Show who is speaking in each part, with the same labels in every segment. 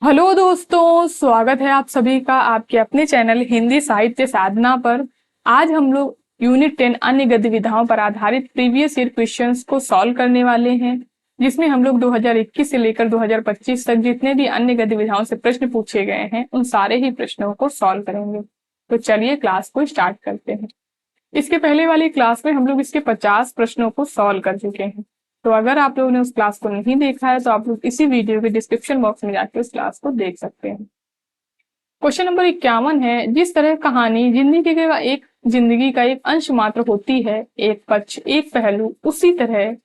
Speaker 1: Hello दोस्तों, स्वागत है आप सभी का आपके अपने चैनल हिंदी साहित्य साधना पर। आज हम लोग यूनिट 10 अन्य गतिविधियों पर आधारित प्रीवियस ईयर क्वेश्चंस को सॉल्व करने वाले हैं, जिसमें हम लोग 2021 से लेकर 2025 तक जितने भी अन्य गतिविधियों से प्रश्न पूछे गए हैं उन सारे ही प्रश्नों को सॉल्व करेंगे। तो चलिए क्लास को स्टार्ट करते हैं। इसके पहले वाली क्लास में हम लोग इसके 50 प्रश्नों को सॉल्व कर चुके हैं। तो अगर आप लोगों ने उस क्लास को नहीं देखा है तो आप लोग इसी वीडियो के डिस्क्रिप्शन बॉक्स में जाकर उस क्लास को देख सकते हैं। क्वेश्चन नंबर 51 है, जिस तरह कहानी जिंदगी का एक अंश मात्र होती है, एक पक्ष, एक पहलू, उसी तरह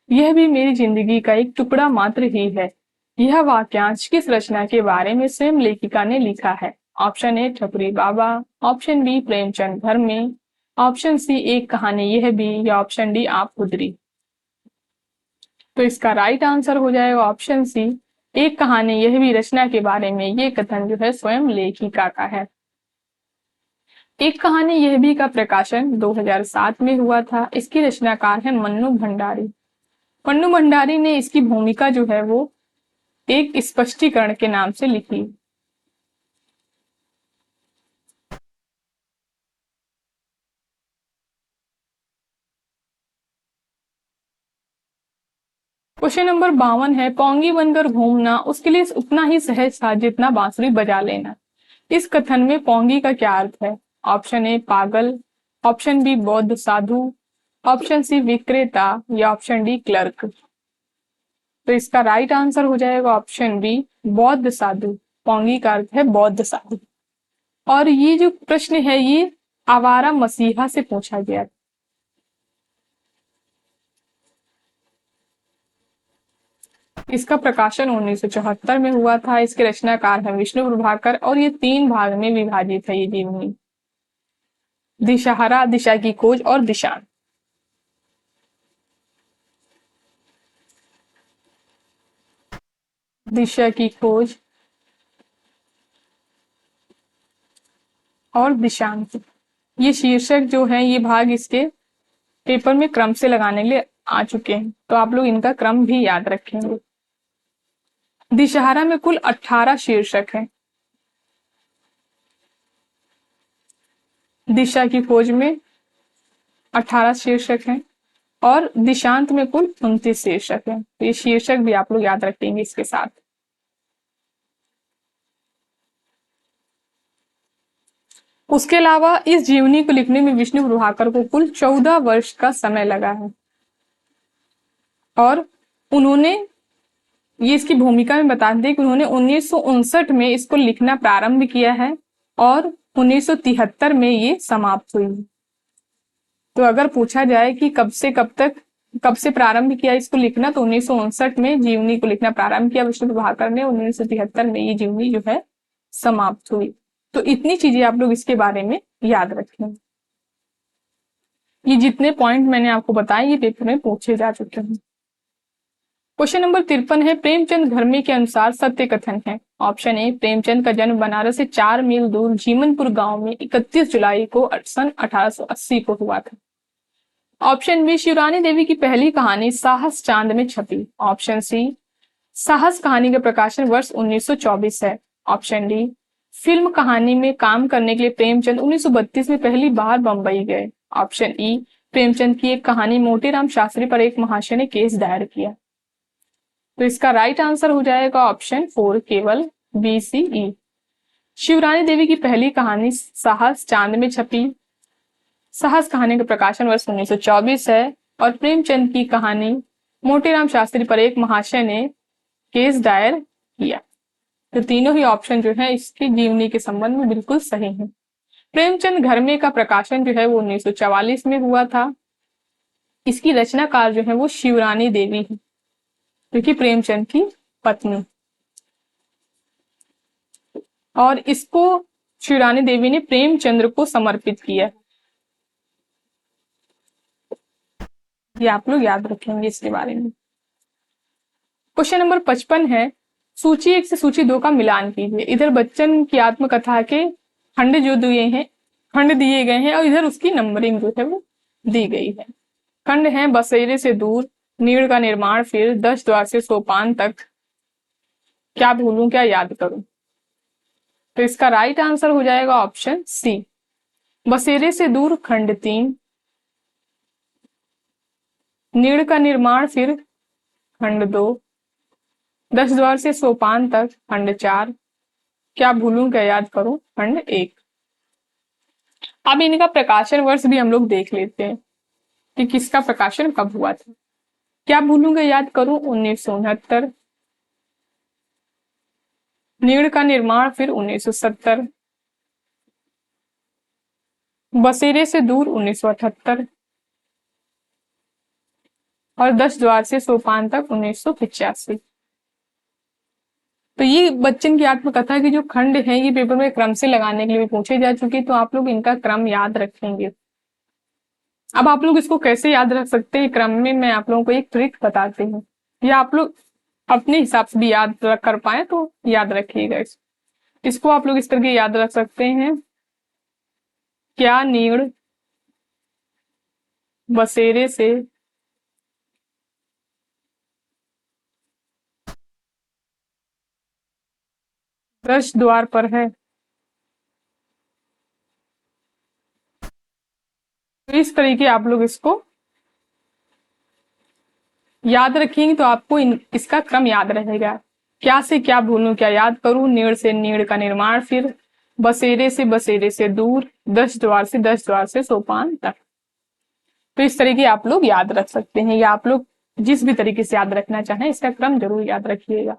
Speaker 1: यह भी मेरी जिंदगी का एक टुकड़ा मात्र ही है। यह वाक्यांश किस रचना के बारे में स्वयं लेखिका ने लिखा है? Option A Thakuri Baba, option B Premchand घर में, ऑप्शन सी एक कहानी यह भी, या ऑप्शन डी आप खुदरी। तो इसका राइट आंसर हो जाएगा ऑप्शन सी, एक कहानी यह भी रचना के बारे में। ये कथन जो है स्वयं लेखिका का है। एक कहानी यह भी का प्रकाशन 2007 में हुआ था। इसकी रचनाकार है मन्नू भंडारी। मन्नू भंडारी ने इसकी भूमिका जो है वो एक स्पष्टीकरण के नाम से लिखी। क्वेश्चन नंबर 52 है, पौंगी बनकर घूमना उसके लिए उतना ही सहज था जितना बांसुरी बजा लेना। इस कथन में पौंगी का क्या अर्थ है? ऑप्शन ए पागल, ऑप्शन बी बौद्ध साधु, ऑप्शन सी विक्रेता, या ऑप्शन डी क्लर्क। तो इसका राइट आंसर हो जाएगा ऑप्शन बी बौद्ध साधु। पौंगी का अर्थ है बौद्ध साधु। और ये जो प्रश्न है ये आवारा मसीहा से पूछा गया। इसका प्रकाशन 1974 में हुआ था। इसके रचनाकार है विष्णु प्रभाकर और ये 3 भाग में विभाजित है। ये जीवनी दिशहरा, दिशा की खोज और दिशांत। दिशा की खोज और दिशांत, ये शीर्षक जो है ये भाग इसके पेपर में क्रम से लगाने के लिए आ चुके हैं, तो आप लोग इनका क्रम भी याद रखेंगे। दिशहरा में कुल 18 शीर्षक हैं। दिशा की खोज में 18 शीर्षक हैं और दिशांत में कुल 29 शीर्षक हैं। तो ये शीर्षक भी आप लोग याद रखेंगे इसके साथ। उसके अलावा इस जीवनी को लिखने में विष्णु प्रभाकर को कुल 14 वर्ष का समय लगा है और उन्होंने ये इसकी भूमिका में बता दें कि उन्होंने 1959 में इसको लिखना प्रारंभ किया है और 1973 में ये समाप्त हुई। तो अगर पूछा जाए कि कब से प्रारंभ किया इसको लिखना, तो 1959 में जीवनी को लिखना प्रारंभ किया विष्णु प्रभाकर ने। 1973 में ये जीवनी जो है समाप्त हुई। तो इतनी चीजें आप लोग इसके बारे में याद रखें। ये जितने पॉइंट मैंने आपको बताए ये पेपर में पूछे जा चुके हैं। क्वेश्चन नंबर 53 है, प्रेमचंद घर में के अनुसार सत्य कथन है। ऑप्शन ए, प्रेमचंद का जन्म बनारस से 4 मील दूर जीमनपुर गांव में 31 जुलाई को सन 1880 को हुआ था। ऑप्शन बी, शिवरानी देवी की पहली कहानी साहस चांद में छपी। ऑप्शन सी, साहस कहानी का प्रकाशन वर्ष 1924 है। ऑप्शन डी, फिल्म कहानी में काम करने के लिए प्रेमचंद 1932 में पहली बार बंबई गए। ऑप्शन ई, प्रेमचंद की एक कहानी मोतीराम शास्त्री पर एक महाशय ने केस दायर किया। तो इसका राइट आंसर हो जाएगा ऑप्शन 4, केवल बी सी ई। शिवरानी देवी की पहली कहानी साहस चांद में छपी। साहस कहानी का प्रकाशन वर्ष 1924 है और प्रेमचंद की कहानी मोतीराम शास्त्री पर एक महाशय ने केस दायर किया। तो तीनों ही ऑप्शन जो है इसकी जीवनी के संबंध में बिल्कुल सही है। प्रेमचंद घर में का प्रकाशन जो है वो 1944 में हुआ था। इसकी रचनाकार जो है वो शिवरानी देवी है, जो कि प्रेमचंद की पत्नी, और इसको शिवरानी देवी ने प्रेमचंद्र को समर्पित किया। ये आप लोग याद रखेंगे इसके बारे में। क्वेश्चन नंबर 55 है, सूची 1 से सूची 2 का मिलान कीजिए। इधर बच्चन की आत्मकथा के खंड दिए गए हैं और इधर उसकी नंबरिंग जो है वो दी गई है। खंड है बसेरे से दूर, नीड़ का निर्माण, फिर 10 द्वार से सोपान तक, क्या भूलूं क्या याद करूं। तो इसका राइट आंसर हो जाएगा ऑप्शन सी, बसेरे से दूर खंड 3, नीड़ का निर्माण फिर खंड 2, 10 द्वार से सोपान तक खंड 4, क्या भूलूं क्या याद करूं खंड 1। अब इनका प्रकाशन वर्ष भी हम लोग देख लेते हैं कि किसका प्रकाशन कब हुआ था। क्या भूलूं क्या याद करूं 1969, नीड़ का निर्माण फिर 1970, बसेरे से दूर 1978 और 10 द्वार से सोपान तक 1985। तो ये बच्चन की आत्मकथा की जो खंड है ये पेपर में क्रम से लगाने के लिए भी पूछे जा चुके, तो आप लोग इनका क्रम याद रखेंगे। अब आप लोग इसको कैसे याद रख सकते हैं क्रम में, मैं आप लोगों को एक ट्रिक बताती हूँ, या आप लोग अपने हिसाब से भी याद कर पाए तो याद रखिएगा। इसको आप लोग इस करके याद रख सकते हैं, क्या नीड़ बसेरे से दस द्वार पर है। तो इस तरीके आप लोग इसको याद रखेंगे तो आपको इसका क्रम याद रहेगा। क्या से क्या भूलूं क्या याद करूं, नीड़ से नीड़ का निर्माण फिर बसेरे से दूर, 10 द्वार से 10 द्वार से सोपान तक। तो इस तरीके आप लोग याद रख सकते हैं, या आप लोग जिस भी तरीके से याद रखना चाहें इसका क्रम जरूर याद रखिएगा।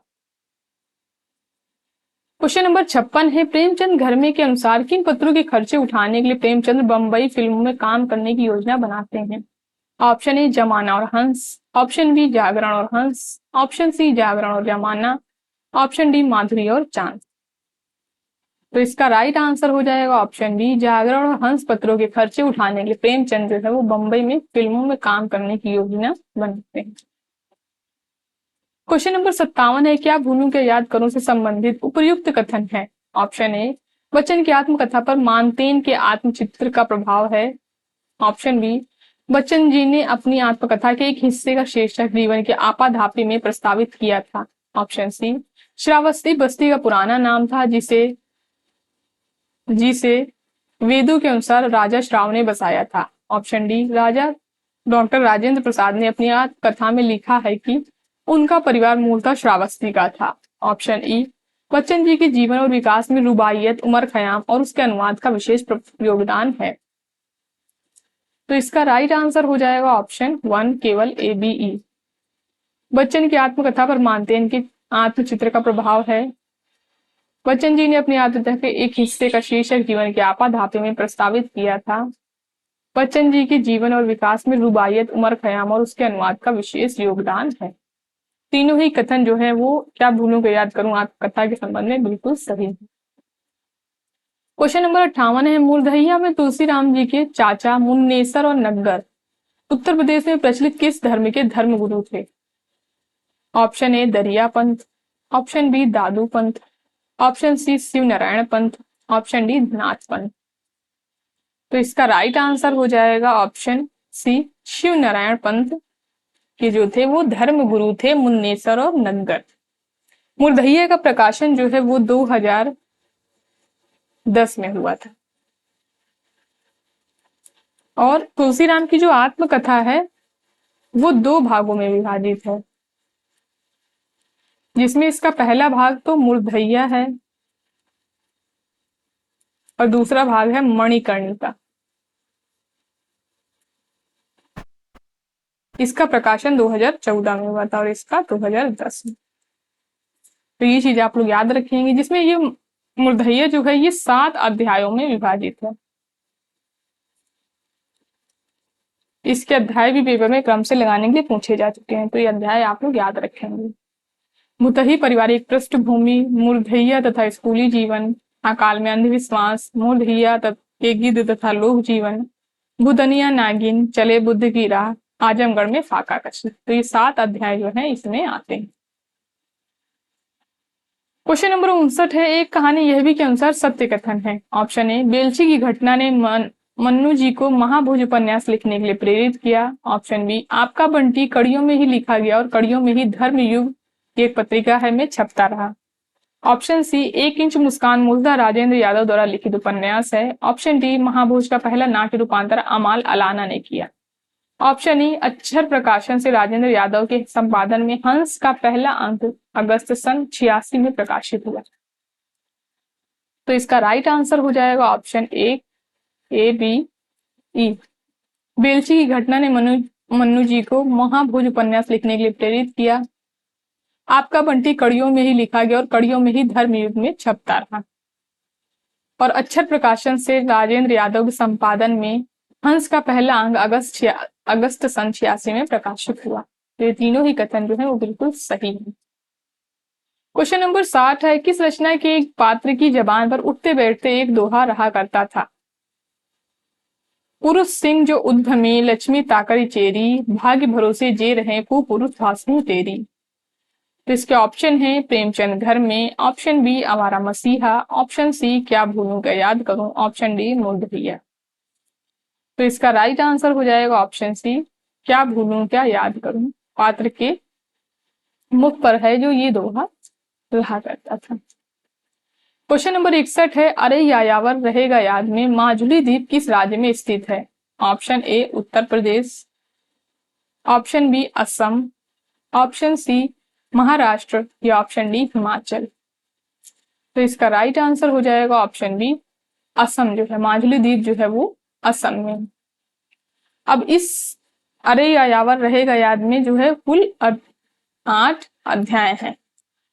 Speaker 1: क्वेश्चन नंबर 56 है, प्रेमचंद घर में के अनुसार किन पत्रों के खर्चे उठाने के लिए प्रेमचंद बंबई फिल्मों में काम करने की योजना बनाते हैं। ऑप्शन ए जमाना और हंस, ऑप्शन बी जागरण और हंस, ऑप्शन सी जागरण और जमाना, ऑप्शन डी माधुरी और चांद। तो इसका राइट आंसर हो जाएगा ऑप्शन बी, जागरण और हंस पत्रों के खर्चे उठाने के लिए प्रेमचंद जो है वो बंबई में फिल्मों में काम करने की योजना बनाते हैं। क्वेश्चन नंबर 57 है, क्या भूलूं क्या याद करूं से संबंधित उपर्युक्त कथन है। ऑप्शन ए बच्चन की आत्मकथा पर मानतेन के आत्मचित्र का प्रभाव है, ऑप्शन बी बच्चन जी ने अपनी आत्मकथा के एक हिस्से का शीर्षक जीवन के आपाधापी में प्रस्तावित किया था, ऑप्शन सी श्रावस्ती बस्ती का पुराना नाम था जिसे वेदों के अनुसार राजा श्राव ने बसाया था, ऑप्शन डी राजा डॉक्टर राजेंद्र प्रसाद ने अपनी आत्मकथा में लिखा है कि उनका परिवार मूलतः श्रावस्ती का था, ऑप्शन ई बच्चन जी के जीवन और विकास में रुबाइयत, उमर खयाम और उसके अनुवाद का विशेष योगदान है। तो इसका राइट आंसर हो जाएगा ऑप्शन 1 केवल ए बी ई। बच्चन की आत्मकथा पर मानतेन के आत्मचित्र का प्रभाव है। बच्चन जी ने अपनी आत्मकथा के एक हिस्से का शीर्षक जीवन के आपाधापी में प्रस्तावित किया था। बच्चन जी के जीवन और विकास में रुबाइयत, उमर खयाम और उसके अनुवाद का विशेष योगदान है। तीनों ही कथन जो है वो क्या भूलूं क्या याद करूं आत्मकथा के संबंध में बिल्कुल सही है। क्वेश्चन नंबर 58 है, मूर्धइया में तुलसीराम जी के चाचा मुन्नेसर और नग्गर उत्तर प्रदेश में प्रचलित किस धर्म के धर्मगुरु थे। ऑप्शन ए दरिया पंथ, ऑप्शन बी दादू पंथ, ऑप्शन सी शिव नारायण पंथ, ऑप्शन डी नाथ पंथ। तो इसका राइट आंसर हो जाएगा ऑप्शन सी, शिव नारायण पंथ के जो थे वो धर्म गुरु थे मुन्नेसर और नग्गर। मूर्धइया का प्रकाशन जो है वो 2010 में हुआ था। और तुलसीराम की जो आत्मकथा है वो 2 भागों में विभाजित है, जिसमें इसका पहला भाग तो मूर्धइया है और दूसरा भाग है मणिकर्णिका। इसका प्रकाशन 2014 में हुआ था और इसका 2010 में। तो ये चीज आप लोग याद रखेंगे, जिसमें ये मूर्धइया जो है ये 7 अध्यायों में विभाजित है। इसके अध्याय भी पेपर में क्रम से लगाने के लिए पूछे जा चुके हैं, तो ये अध्याय आप लोग याद रखेंगे। मुतही पारिवारिक पृष्ठभूमि, मूर्धइया तथा स्कूली जीवन, अकाल में अंधविश्वास, मूर्धइया के गिद्ध तथा लोक जीवन, भूतनिया नागिन, चले बुद्ध की राह, आजमगढ़ में फाका कश्ती। तो ये 7 अध्याय जो है इसमें आते हैं। क्वेश्चन नंबर 59 है, एक कहानी यह भी के अनुसार सत्य कथन है। ऑप्शन ए बेलची की घटना ने मन्नू जी को महाभोज उपन्यास लिखने के लिए प्रेरित किया, ऑप्शन बी आपका बंटी कड़ियों में ही लिखा गया और कड़ियों में ही धर्म युग एक पत्रिका है में छपता रहा, ऑप्शन सी 1 इंच मुस्कान मूलतः राजेंद्र यादव द्वारा लिखित उपन्यास है। ऑप्शन डी महाभोज का पहला नाट्य रूपांतर अमाल अलाना ने किया। ऑप्शन ई अक्षर प्रकाशन से राजेंद्र यादव के संपादन में हंस का पहला अंक अगस्त सन 86 में प्रकाशित हुआ। तो इसका राइट आंसर हो जाएगा option A B E. Belchi की घटना ने मन्नू जी को महाभोज उपन्यास लिखने के लिए प्रेरित किया। आपका बंटी कड़ियों में ही लिखा गया और कड़ियों में ही धर्मयुग में छपता रहा। और अक्षर प्रकाशन से राजेंद्र यादव के संपादन में हंस का पहला अंक अगस्त सन 86 में प्रकाशित हुआ। तो ये तीनों ही कथन जो है वो बिल्कुल सही है। क्वेश्चन नंबर 60 है, किस रचना के एक पात्र की जबान पर उठते बैठते एक दोहा रहा करता था? पुरुष सिंह जो उद्यमी, लक्ष्मी ताकरी चेरी, भाग्य भरोसे जे रहे को पुरुष भाषणी तेरी। तो इसके ऑप्शन है प्रेमचंद घर में, ऑप्शन बी आवारा मसीहा, ऑप्शन सी क्या भूलूं क्या याद करूं, ऑप्शन डी मुग्ध भैया। तो इसका राइट आंसर हो जाएगा ऑप्शन सी क्या भूलूं क्या याद करूं। पात्र के मुख पर है जो ये दोहा रहा करता था। क्वेश्चन नंबर 61 है, अरे यायावर रहेगा याद में माजुली द्वीप किस राज्य में स्थित है? Option A Uttar Pradesh, option B Assam, option C Maharashtra या ऑप्शन डी हिमाचल। तो इसका राइट आंसर हो जाएगा ऑप्शन बी असम जो है, माजुली द्वीप जो है वो असम में। अब इस अरे यायावर रहेगा याद में जो है कुल 8 अध्याय हैं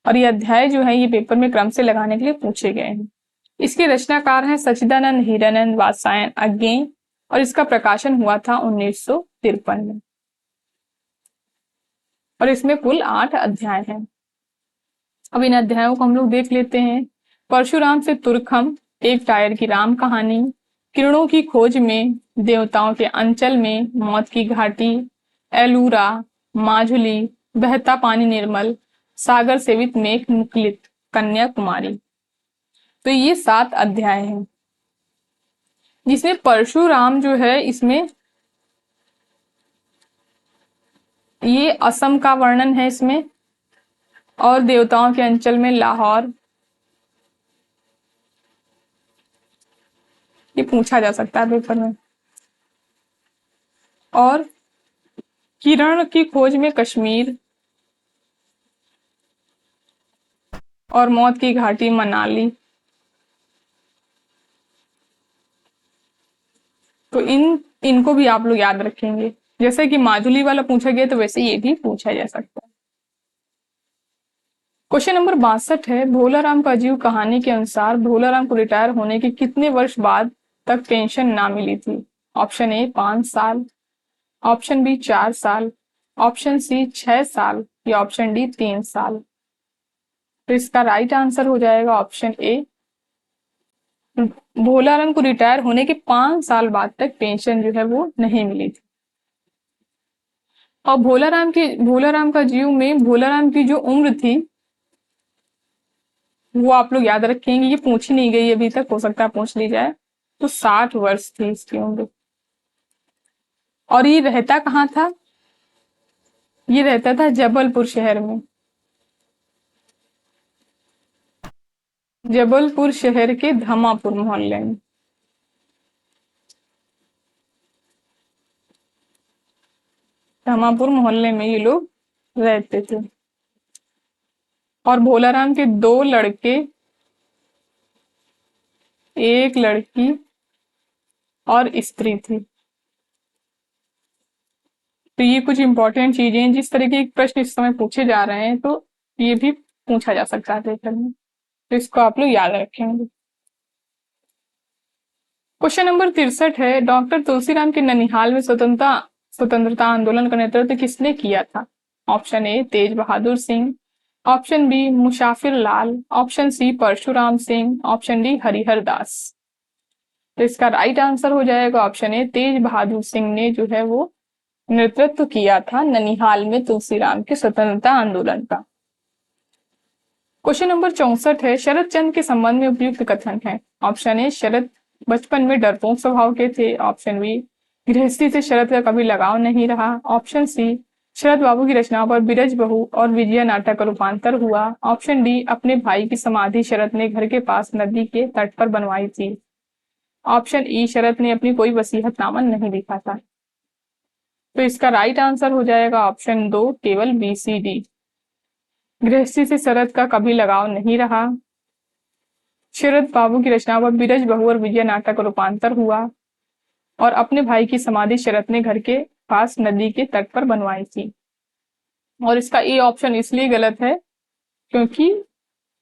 Speaker 1: और ये अध्याय जो है ये पेपर में क्रम से लगाने के लिए पूछे गए हैं। इसके रचनाकार हैं सच्चिदानंद हीरानंद वात्स्यायन अज्ञे और इसका प्रकाशन हुआ था 1953 में और इसमें कुल 8 अध्याय हैं। अब इन अध्यायों को हम लोग देख लेते हैं। परशुराम से तुर्खम, एक टायर की राम कहानी, किरणों की खोज में, देवताओं के अंचल में, मौत की घाटी, एलूरा, माजुली, बहता पानी निर्मल, सागर सेवित मेघ मुकलित, कन्याकुमारी। तो ये 7 अध्याय हैं जिसमें परशुराम जो है इसमें ये असम का वर्णन है इसमें और देवताओं के अंचल में लाहौर, ये पूछा जा सकता है पेपर में। और किरण की खोज में कश्मीर और मौत की घाटी मनाली। तो इनको भी आप लोग याद रखेंगे। जैसे कि माजुली वाला पूछा गया तो वैसे ये भी पूछा जा सकता है। क्वेश्चन नंबर 62 है, भोलाराम का जीव कहानी के अनुसार भोलाराम को रिटायर होने के कितने वर्ष बाद तक पेंशन ना मिली थी? ऑप्शन ए 5 साल, ऑप्शन बी 4 साल, ऑप्शन सी 6 साल या ऑप्शन डी 3 साल। तो इसका राइट आंसर हो जाएगा ऑप्शन ए, भोलाराम को रिटायर होने के 5 साल बाद तक पेंशन जो है वो नहीं मिली थी। और भोलाराम का जीव में भोलाराम की जो उम्र थी वो आप लोग याद रखेंगे, ये पूछी नहीं गई अभी तक, हो सकता है पूछ ली जाए। तो 60 वर्ष थी इसकी उम्र। और ये रहता कहाँ था? ये रहता था जबलपुर शहर में, जबलपुर शहर के धमापुर मोहल्ले में। धमापुर मोहल्ले में ये लोग रहते थे। और भोलाराम के 2 लड़के, 1 लड़की और स्त्री थी। तो ये कुछ इंपॉर्टेंट चीजें हैं। जिस तरह के प्रश्न इस समय पूछे जा रहे हैं तो ये भी पूछा जा सकता है पेपर में, तो इसको आप लोग याद रखेंगे। क्वेश्चन नंबर 63 है, डॉक्टर तुलसीराम के ननिहाल में स्वतंत्रता आंदोलन का नेतृत्व किसने किया था? Option A Tej Bahadur Singh, option B Musafir Lal, option C Parshuram Singh, option D Harihar Das. तो इसका राइट आंसर हो जाएगा ऑप्शन ए, तेज बहादुर सिंह ने जो है वो नेतृत्व किया था ननिहाल में तुलसीराम के स्वतंत्रता आंदोलन का। क्वेश्चन नंबर 64 है, शरद चंद्र के संबंध में उपयुक्त कथन है। ऑप्शन ए शरद बचपन में डरपोक स्वभाव के थे, ऑप्शन बी गृहस्थी से शरद का कभी लगाव नहीं रहा, ऑप्शन सी शरद बाबू की रचनाओं पर बिरज बहू और विजया नाटक का रूपांतर हुआ। ऑप्शन डी, अपने भाई की समाधि शरद ने घर के पास नदी के तट पर बनवाई थी। ऑप्शन ई, शरद ने अपनी कोई वसीयतनामा नहीं लिखा था। तो इसका राइट आंसर हो जाएगा ऑप्शन दो, केवल बी सी डी। गृहस्थी से शरद का कभी लगाव नहीं रहा। शरद बाबू की रचनाओं पर बिरज बहू और विजय नाटक का रूपांतर हुआ और अपने भाई की समाधि शरद ने घर के पास नदी के तट पर बनवाई थी। और इसका ए ऑप्शन इसलिए गलत है क्योंकि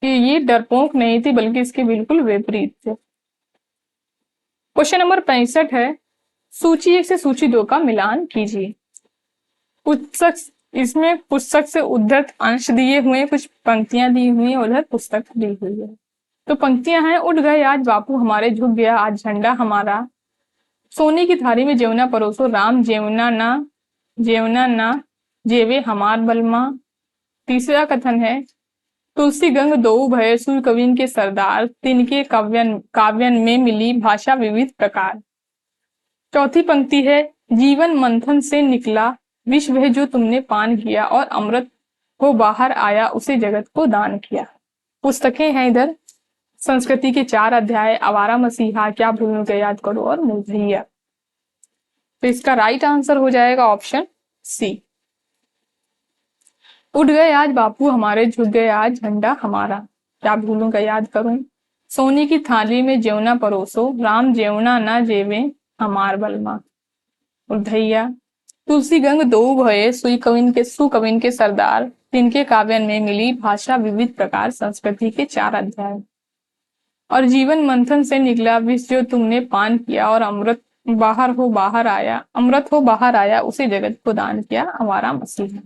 Speaker 1: ये डरपोक नहीं थी, बल्कि इसके बिल्कुल विपरीत थे। क्वेश्चन नंबर 65 है, सूची 1 से सूची 2 का मिलान कीजिए। पुस्तक, इसमें पुस्तक से उद्धृत अंश दिए हुए, कुछ पंक्तियां दी हुई है, उधर पुस्तक दी हुई है। तो पंक्तियां हैं, उठ गए आज बापू हमारे, झुक गया आज झंडा हमारा, सोने की थाली में जेवना परोसो, राम जेवना ना जेवे हमार बलमा। तीसरा कथन है, तुलसी गंग दो भय सुर कविन के सरदार, तिनके काव्यन में मिली भाषा विविध प्रकार। चौथी पंक्ति है, जीवन मंथन से निकला विष वह जो तुमने पान किया, और अमृत को बाहर आया उसे जगत को दान किया। पुस्तकें हैं इधर, संस्कृति के 4 अध्याय, आवारा मसीहा, क्या भूलूं क्या याद करो, और मुरझैया। तो इसका राइट आंसर हो जाएगा ऑप्शन सी। उठ गए आज बापू हमारे, झुक गए आज झंडा हमारा, क्या भूलूं क्या याद करूं, सोने की थाली में जेवना परोसो, राम जेवना ना जेवे हमार बलमा। मुरझैया, तुलसी गंग दो भये सुकविन के सरदार, तिनके काव्यन में मिली भाषा विविध प्रकार, संस्कृति के 4 अध्याय। और जीवन मंथन से निकला विष जो तुमने पान किया, और अमृत हो बाहर आया उसे जगत को दान किया, आवारा मसीहा।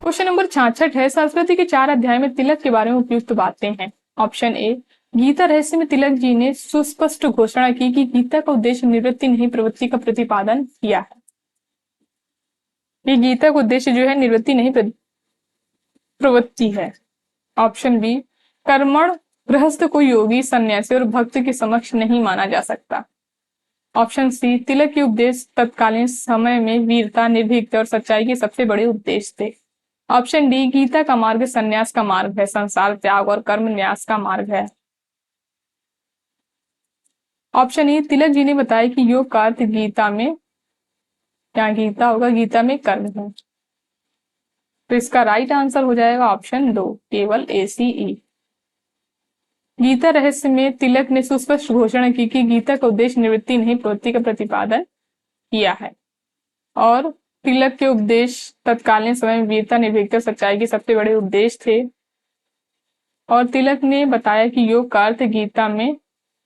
Speaker 1: क्वेश्चन नंबर 66 है, संस्कृति के 4 अध्याय में तिलक के बारे में उपयुक्त बातें हैं। ऑप्शन ए, गीता रहस्य में तिलक जी ने सुस्पष्ट घोषणा की कि गीता का उद्देश्य निवृत्ति नहीं प्रवृत्ति का प्रतिपादन किया है। ये गीता का उद्देश्य जो है निवृत्ति नहीं प्रवृत्ति है। ऑप्शन बी, कर्मण गृहस्थ को योगी सन्यासी और भक्त के समक्ष नहीं माना जा सकता। ऑप्शन सी, तिलक के उपदेश तत्कालीन समय में वीरता, निर्भीकता और सच्चाई के सबसे बड़े उपदेश थे। ऑप्शन डी, गीता का मार्ग सन्यास का मार्ग है, संसार त्याग और कर्म न्यास का मार्ग है। ऑप्शन ई, तिलक जी ने बताया कि योग का अर्थ गीता में, क्या गीता होगा, गीता में कर्म है। तो इसका राइट आंसर हो जाएगा ऑप्शन दो, केवल ACE। गीता रहस्य में तिलक ने सुस्पष्ट घोषणा की कि गीता का उद्देश्य निवृत्ति नहीं प्रवृत्ति का प्रतिपादन किया है, और तिलक के उपदेश तत्कालीन समय में वीरता, निर्भीकता, सच्चाई के सबसे बड़े उपदेश थे। और तिलक ने बताया कि योग का अर्थ गीता में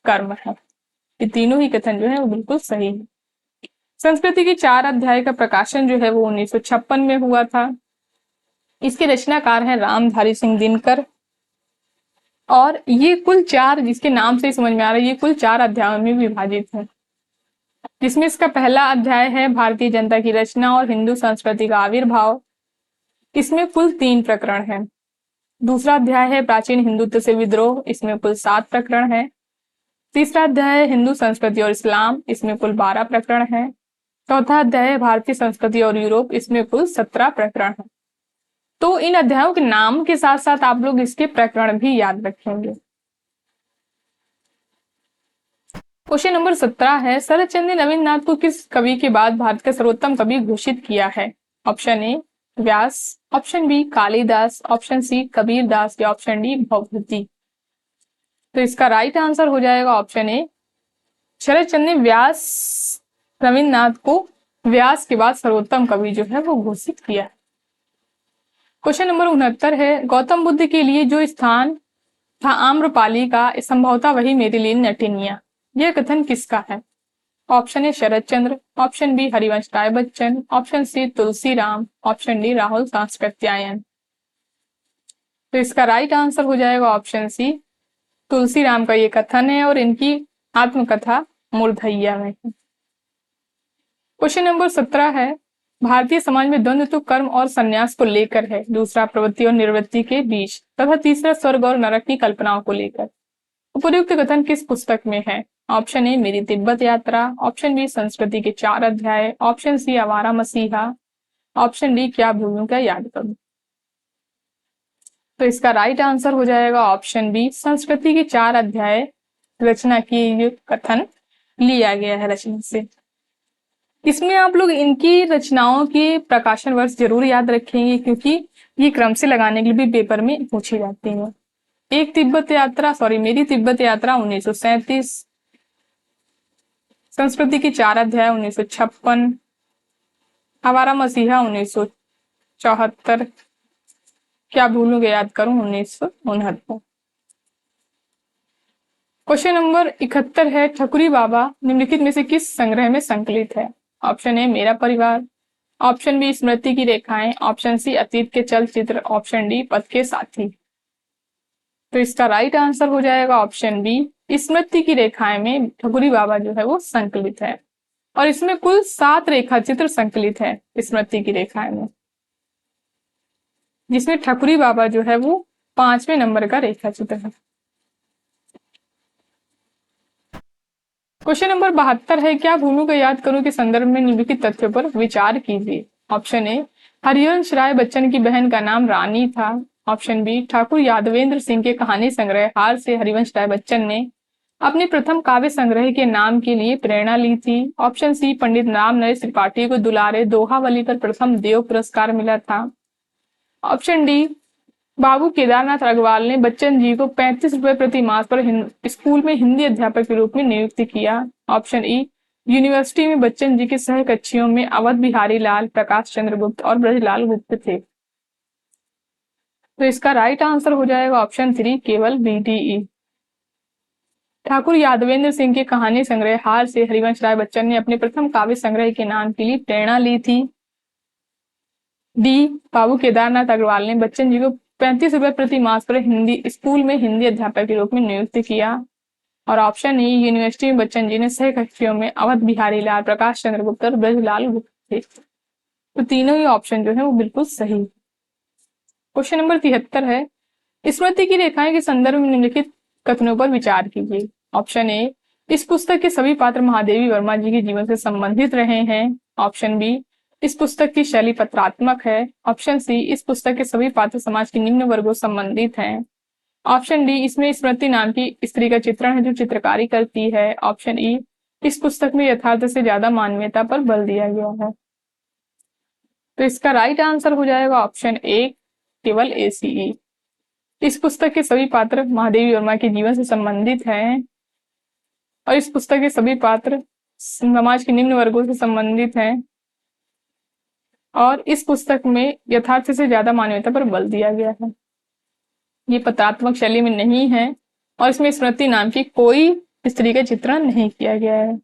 Speaker 1: कर्म है। ये तीनों ही कथन जो है वो बिल्कुल सही है। संस्कृति के 4 अध्याय का प्रकाशन जो है वो 1956 में हुआ था। इसके रचनाकार हैं रामधारी सिंह दिनकर, और ये कुल 4, जिसके नाम से ही समझ में आ रहा है, ये कुल 4 अध्यायों में विभाजित है। जिसमें इसका पहला अध्याय है भारतीय जनता की रचना और हिंदू संस्कृति का आविर्भाव। इसमें कुल 3 प्रकरण हैं। दूसरा अध्याय है प्राचीन हिंदुत्व से विद्रोह, इसमें कुल 7 प्रकरण है। तीसरा अध्याय है हिंदू संस्कृति और इस्लाम, इसमें कुल 12 प्रकरण है। चौथा अध्याय है भारतीय संस्कृति और यूरोप, इसमें कुल 17 प्रकरण है। तो इन अध्यायों के नाम के साथ साथ आप लोग इसके प्रकरण भी याद रखेंगे। क्वेश्चन नंबर 17 है, शरतचंद्र ने नवीननाथ को किस कवि के बाद भारत का सर्वोत्तम कवि घोषित किया है? Option A, Vyas, option B, Kalidas, option C, Kabir Das, या ऑप्शन डी, भवभूति। तो इसका राइट आंसर हो जाएगा ऑप्शन ए, शरतचंद्र ने रविन्द्रनाथ को व्यास के बाद सर्वोत्तम कवि जो है वो घोषित किया है। क्वेश्चन नंबर 69 है, गौतम बुद्ध के लिए जो स्थान था आम्रपाली का, संभवतः वही मेरे लिए नटिनिया, यह कथन किसका है? Option A, Sharatchandra, option B, Harivansh Rai Bachchan, option C, Tulsiram, option D, Rahul Sankrityayan. तो इसका राइट आंसर हो जाएगा ऑप्शन सी, तुलसीराम का ये कथन है, और इनकी आत्मकथा मुरझैया में है। क्वेश्चन नंबर 17 है, भारतीय समाज में द्वंद्व तो कर्म और संन्यास को लेकर है, दूसरा प्रवृत्ति और निवृत्ति के बीच, तथा तीसरा स्वर्ग और नरक की कल्पनाओं को लेकर। उपयुक्त कथन किस पुस्तक में है? ऑप्शन ए मेरी तिब्बत यात्रा, ऑप्शन बी संस्कृति के 4 अध्याय, ऑप्शन सी आवारा मसीहा, ऑप्शन डी क्या भूलूं क्या याद करूं। तो इसका राइट आंसर हो जाएगा ऑप्शन बी संस्कृति के 4 अध्याय रचना की ये कथन लिया गया है रचना से। इसमें आप लोग इनकी रचनाओं के प्रकाशन वर्ष जरूर याद रखेंगे क्योंकि ये क्रम से लगाने के लिए भी पेपर में पूछी जाती है। मेरी तिब्बत यात्रा 1937, संस्कृति के 4 अध्याय 1956, आवारा मसीहा 1974, क्या भूलूं याद करूं 1969। क्वेश्चन नंबर 71 है ठकुरी बाबा निम्नलिखित में से किस संग्रह में संकलित है? ऑप्शन ए मेरा परिवार, ऑप्शन बी स्मृति की रेखाएं, ऑप्शन सी अतीत के चलचित्र, ऑप्शन डी पथ के साथी। तो इसका राइट आंसर हो जाएगा ऑप्शन बी स्मृति की रेखाएं में ठकुरी बाबा जो है वो संकलित है और इसमें कुल 7 रेखा चित्र संकलित है स्मृति की रेखाएं में, जिसमें ठकुरी बाबा जो है वो 5वें नंबर का रेखा चित्र है। क्वेश्चन नंबर 72 है क्या भूलूं को याद करूं के संदर्भ में निम्नलिखित तथ्यों पर विचार कीजिए। ऑप्शन ए हरिवंश राय बच्चन की बहन का नाम रानी था, ऑप्शन बी ठाकुर यादवेंद्र सिंह के कहानी संग्रह हार से हरिवंश राय बच्चन ने अपने प्रथम काव्य संग्रह के नाम के लिए प्रेरणा ली थी, ऑप्शन सी पंडित राम नरेश त्रिपाठी को दुलारे दोहावली पर प्रथम देव पुरस्कार मिला था, ऑप्शन डी बाबू केदारनाथ अग्रवाल ने बच्चन जी को 35 रुपए प्रति मास पर स्कूल में हिंदी अध्यापक के रूप में नियुक्त किया, ऑप्शन ई यूनिवर्सिटी में बच्चन जी के सहकक्षियों में अवध बिहारी लाल, प्रकाश चंद्र गुप्त और ब्रजलाल गुप्त थे। तो इसका राइट आंसर हो जाएगा ऑप्शन 3 केवल BDE। ठाकुर यादवेंद्र सिंह के कहानी संग्रह हार से हरिवंश राय बच्चन ने अपने प्रथम काव्य संग्रह के नाम के लिए प्रेरणा ली थी। डी बाबू केदारनाथ अग्रवाल ने बच्चन जी को 35 रुपए प्रति मास पर स्कूल में हिंदी अध्यापक के रूप में नियुक्त किया और ऑप्शन ई यूनिवर्सिटी में बच्चन जी ने सहकक्षियों में अवध बिहारी लाल, प्रकाश चंद्र गुप्त और ब्रजलाल गुप्त थे। तो तीनों ही ऑप्शन जो है वो बिल्कुल सही। क्वेश्चन नंबर 73 है स्मृति की रेखाएं के संदर्भ में निम्नलिखित कथनों पर विचार कीजिए। ऑप्शन ए इस पुस्तक के सभी पात्र महादेवी वर्मा जी के जीवन से संबंधित रहे हैं, ऑप्शन बी इस पुस्तक की शैली पत्रात्मक है, ऑप्शन सी इस पुस्तक के सभी पात्र समाज के निम्न वर्गों संबंधित हैं, ऑप्शन डी इसमें स्मृति नाम की स्त्री का चित्रण है जो चित्रकारी करती है, ऑप्शन ई इस पुस्तक में यथार्थ से ज्यादा मानवीयता पर बल दिया गया है। तो इसका राइट आंसर हो जाएगा ऑप्शन ए केवल ACE। इस पुस्तक के सभी पात्र महादेवी वर्मा के जीवन से संबंधित हैं और इस पुस्तक के सभी पात्र समाज के निम्न वर्गों से संबंधित हैं और इस पुस्तक में यथार्थ से ज्यादा मानवीयता पर बल दिया गया है। ये पत्रात्मक शैली में नहीं है और इसमें स्मृति नाम की कोई स्त्री का चित्रण नहीं किया गया है।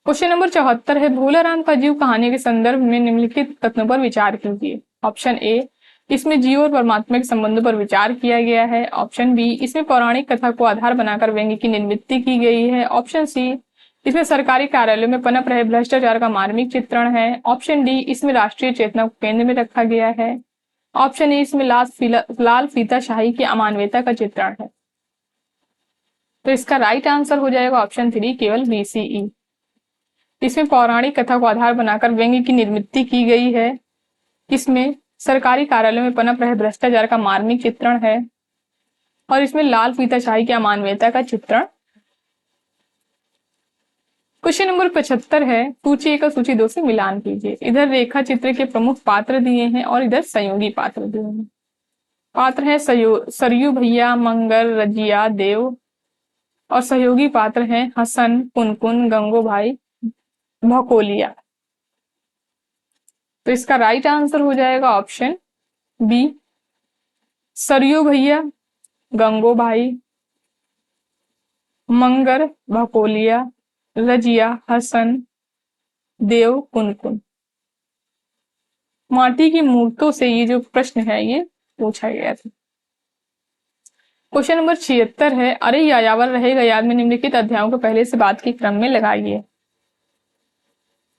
Speaker 1: क्वेश्चन नंबर 74 है भोलाराम का जीव कहानी के संदर्भ में निम्नलिखित कथनों पर विचार कीजिए। ऑप्शन ए इसमें जीव और परमात्मा के संबंधों पर विचार किया गया है, ऑप्शन बी इसमें पौराणिक कथा को आधार बनाकर व्यंग्य की निर्मित की गई है, ऑप्शन सी इसमें सरकारी कार्यालयों में पनप रहे भ्रष्टाचार का मार्मिक चित्रण है, ऑप्शन डी इसमें राष्ट्रीय चेतना को केंद्र में रखा गया है, ऑप्शन ए इसमें लाल फीता शाही की अमानवीयता का चित्रण है। तो इसका राइट आंसर हो जाएगा ऑप्शन 3 केवल BCE। इसमें पौराणिक कथा को आधार बनाकर व्यंग्य की निर्मित की गई है, इसमें सरकारी कार्यालयों में पनप रहे भ्रष्टाचार का मार्मिक चित्रण है और इसमें लाल फीताशाही की अमानवीयता का चित्रण। क्वेश्चन नंबर 75 है सूची 1 और सूची 2 से मिलान कीजिए। इधर रेखा चित्र के प्रमुख पात्र दिए हैं और इधर सहयोगी पात्र दिए हैं। पात्र है सरयू भैया, मंगल, रजिया, देव और सहयोगी पात्र हैं हसन, कुनकुन, गंगो भाई, भकोलिया। तो इसका राइट आंसर हो जाएगा ऑप्शन बी सरयू भैया, गंगो भाई, मंगर, भकोलिया, रजिया, हसन, देव, कुनकुन। माटी की मूर्तों से ये जो प्रश्न है ये पूछा गया था। क्वेश्चन नंबर 76 है अरे यायावर रहेगा याद में निम्नलिखित अध्यायों को पहले से बाद के क्रम में लगाइए।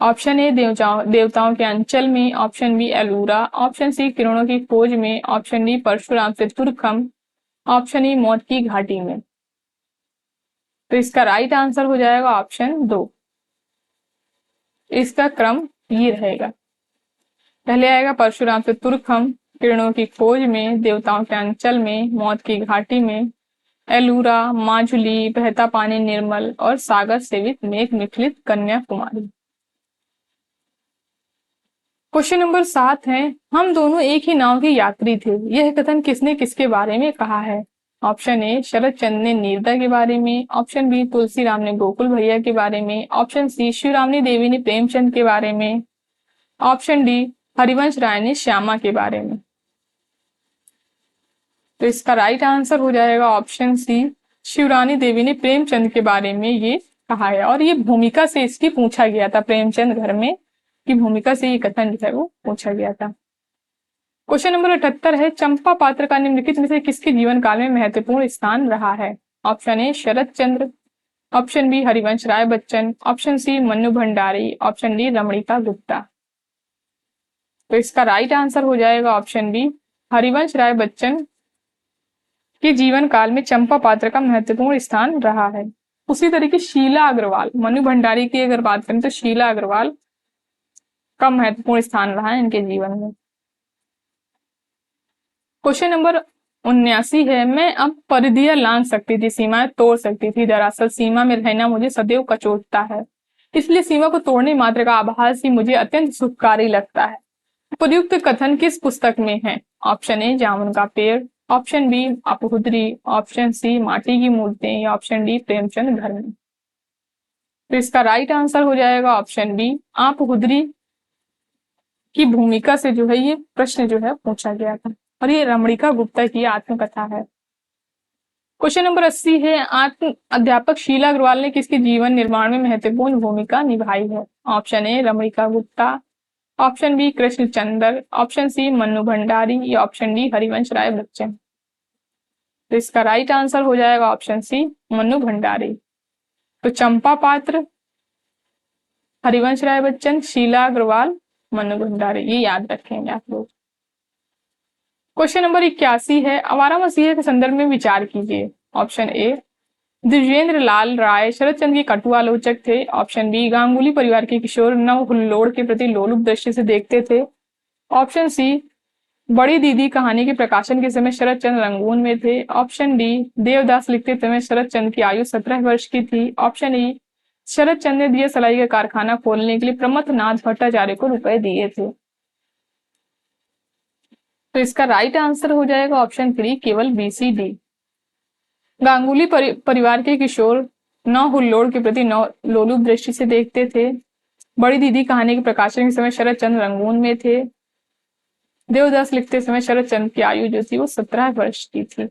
Speaker 1: ऑप्शन ए देवताओं के अंचल में, ऑप्शन बी एलूरा, ऑप्शन सी किरणों की खोज में, ऑप्शन डी परशुराम से तुरखम, ऑप्शन ई मौत की घाटी में। तो इसका राइट आंसर हो जाएगा ऑप्शन 2। इसका क्रम ये रहेगा, पहले आएगा परशुराम से तुरखम, किरणों की खोज में, देवताओं के अंचल में, मौत की घाटी में, एलूरा, माजुली, बहता पानी निर्मल और सागर सेवित मेघ मिथिलित कन्याकुमारी। क्वेश्चन नंबर 7 है, हम दोनों एक ही नाव के यात्री थे, यह कथन किसने किसके बारे में कहा है? ऑप्शन ए शरद चंद्र ने नीरदा के बारे में, ऑप्शन बी तुलसी राम ने गोकुल भैया के बारे में, ऑप्शन सी शिवरामनी देवी ने प्रेमचंद के बारे में, ऑप्शन डी हरिवंश राय ने श्यामा के बारे में। तो इसका राइट आंसर हो जाएगा ऑप्शन सी, शिवरानी देवी ने प्रेमचंद के बारे में ये कहा है। और ये भूमिका से इसकी पूछा गया था, प्रेमचंद घर में की भूमिका से ये कथन जो है वो पूछा गया था। क्वेश्चन नंबर 78 है, चंपा पात्र का निम्नलिखित में से किसके जीवन काल में महत्वपूर्ण स्थान रहा है? Option A Sharad Chandra, option B Harivansh Rai Bachchan, option C Mannu Bhandari, option D Ramnika Gupta. तो इसका राइट आंसर हो जाएगा ऑप्शन बी, हरिवंश राय बच्चन के जीवन काल में चंपा पात्र का महत्वपूर्ण स्थान रहा है। उसी तरीके शीला अग्रवाल, मनु भंडारी की अगर बात करें तो शीला अग्रवाल का महत्वपूर्ण स्थान रहा है इनके जीवन में। क्वेश्चन नंबर 79 है, मैं अब परिधियां लांघ सकती थी, सीमाएं तोड़ सकती थी, दरअसल सीमा में रहना मुझे सदैव कचोटता है, इसलिए सीमा को तोड़ने मात्र का आभास ही मुझे अत्यंत सुखकारी लगता है। उपयुक्त कथन किस पुस्तक में है? ऑप्शन ए जामुन का पेड़, ऑप्शन बी आपहुदरी, ऑप्शन सी माटी की मूर्तें या ऑप्शन डी प्रेमचंद घर में। तो इसका राइट आंसर हो जाएगा ऑप्शन बी, आपहुदरी की भूमिका से जो है ये प्रश्न जो है पूछा गया था और ये रमणीका गुप्ता की आत्मकथा है। क्वेश्चन नंबर 80 है, आत्म अध्यापक शीला अग्रवाल ने किसके जीवन निर्माण में महत्वपूर्ण भूमिका निभाई है? Option A Ramnika Gupta, option B Krishnachandra, option C Mannu Bhandari या ऑप्शन डी हरिवंश राय बच्चन। तो इसका राइट आंसर हो जाएगा ऑप्शन सी मन्नू भंडारी। तो चंपा पात्र, हरिवंश राय बच्चन, शीला अग्रवाल, मन्नू भंडारी, ये याद रखेंगे आप लोग। क्वेश्चन नंबर 81 है, आवारा मसीहा के संदर्भ में विचार कीजिए। ऑप्शन ए द्विजेंद्र लाल राय शरद चंद्र के कटु आलोचक थे, ऑप्शन बी गांगुली परिवार के किशोर नव हुल्लोड़ के प्रति लोलुप दृष्टि से देखते थे, ऑप्शन सी बड़ी दीदी कहानी के प्रकाशन के समय शरद चंद्र रंगून में थे, ऑप्शन डी देवदास लिखते समय शरद चंद्र की आयु 17 वर्ष की थी, ऑप्शन ई शरद चंद्र ने दिया सलाई का कारखाना खोलने के लिए प्रमथ नाथ भट्टाचार्य को रुपए दिए थे। तो इसका राइट आंसर हो जाएगा ऑप्शन 3 केवल बी सी डी। गांगुली परिवार के किशोर नौ हुल्लोड़ के प्रति नौ लोलुप दृष्टि से देखते थे, बड़ी दीदी कहानी के प्रकाशन के समय शरद चंद्र रंगून में थे, देवदास लिखते समय शरद चंद्र की आयु जो थी वो 17 वर्ष की थी।